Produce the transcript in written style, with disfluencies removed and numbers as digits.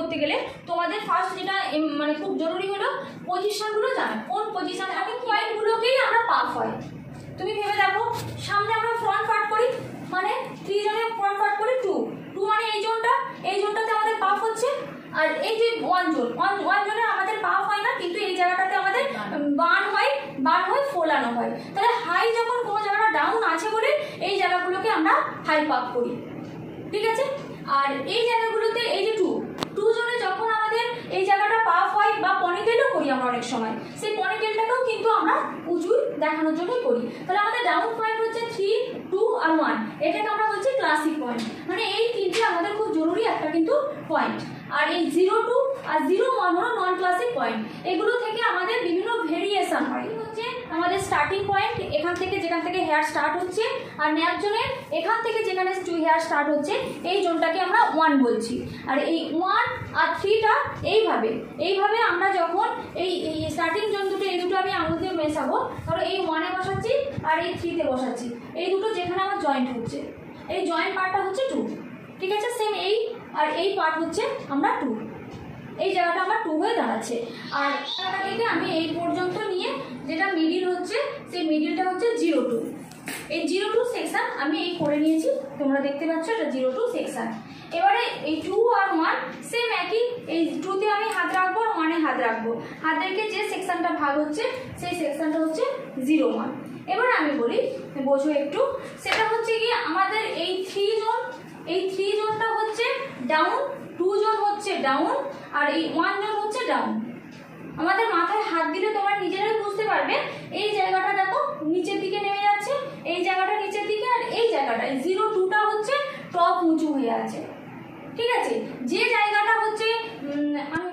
করতে গেলে তোমাদের ফার্স্ট যেটা মানে খুব জরুরি হলো পজিশনগুলো জানা। কোন পজিশন আমি পয়েন্টগুলোকেই আমরা পাফ হয়। তুমি ভেবে দেখো, সামনে আমরা ফ্রন্ট পার্ট করি, মানে 3 জনের ফ্রন্ট পার্ট করি 2 মানে এই জোনটাতে আমাদের পাফ হচ্ছে। আর এই যে 1 জোনে আমাদের পাফ হয় না, কিন্তু এই জায়গাটাতে আমাদের বার্ন হয় ফোলানো হয়। তাহলে হাই যখন কোনো জায়গাটা ডাউন আছে বলে এই জায়গাগুলোকে আমরা হাই পাফ করি, ঠিক আছে। আর এই জায়গাগুলোতে এই যে 2 জনে যখন আমাদের এই জায়গাটা পাফ হয় বা পনিটেলও করি আমরা অনেক সময়, সেই পনিটেলটাকেও কিন্তু আমরা উঁচু দেখানোর জন্যই করি। তাহলে আমাদের ডাউন পয়েন্ট হচ্ছে 3, 2 আর 1, এটাকে আমরা বলছি ক্লাসিক পয়েন্ট। মানে এই তিনটে আমাদের খুব জরুরি একটা কিন্তু পয়েন্ট। আর এই 0, 2 আর 0, 1 হলো নন ক্লাসিক পয়েন্ট। এগুলো থেকে আমাদের বিভিন্ন ভেরিয়েশন হয়। হচ্ছে আমাদের স্টার্টিং পয়েন্ট, যেখান থেকে হেয়ার স্টার্ট হচ্ছে, আর ন্যাপ জোনের এখান থেকে যেখানে হেয়ার স্টার্ট হচ্ছে এই জোনটাকে আমরা 1 বলছি। আর এই 1 আর 3টা এইভাবে আমরা যখন এই স্টার্টিং জোন দুটো, এই দুটো আমি আঙুল দিয়ে মেশাবো, ধরো এই 1-এ বসাচ্ছি আর এই 3-তে বসাচ্ছি, এই দুটো যেখানে আমার জয়েন্ট হচ্ছে, এই জয়েন্ট পার্টটা হচ্ছে 2, ঠিক আছে। সেম এই আর এই পার্ট হচ্ছে আমরা 2, এই জায়গাটা আমার 2 হয়ে দাঁড়াচ্ছে। আর জায়গাটা থেকে আমি এই পর্যন্ত নিয়ে যেটা মিডিল হচ্ছে, সেই মিডিলটা হচ্ছে 0, 2। এই 0, 2 সেকশন আমি এই করে নিয়েছি, তোমরা দেখতে পাচ্ছ এটা 0, 2 সেকশন। এবারে এই 2 আর 1 সেম একই, এই 2-তে আমি হাত রাখবো আর 1-এ হাত রাখবো, হাত রেখে যে সেকশনটা ভাগ হচ্ছে সেই সেকশনটা হচ্ছে 0, 1। এবার আমি বলি, বোঝো একটু, সেটা হচ্ছে কি আমাদের এই 3 জোনটা হচ্ছে ডাউন, 2 জোন হচ্ছে ডাউন, আর এই 1 জোন হচ্ছে ডাউন। আমাদের মাথায় হাত দিলে তোমরা নিজেরাই বুঝতে পারবে, এই জায়গাটা দেখো নিচের দিকে নেমে যাচ্ছে, এই জায়গাটা নিচের দিকে, আর এই জায়গাটা 0, 2টা হচ্ছে টপ উঁচু হয়ে আছে, ঠিক আছে। যে জায়গাটা হচ্ছে আমি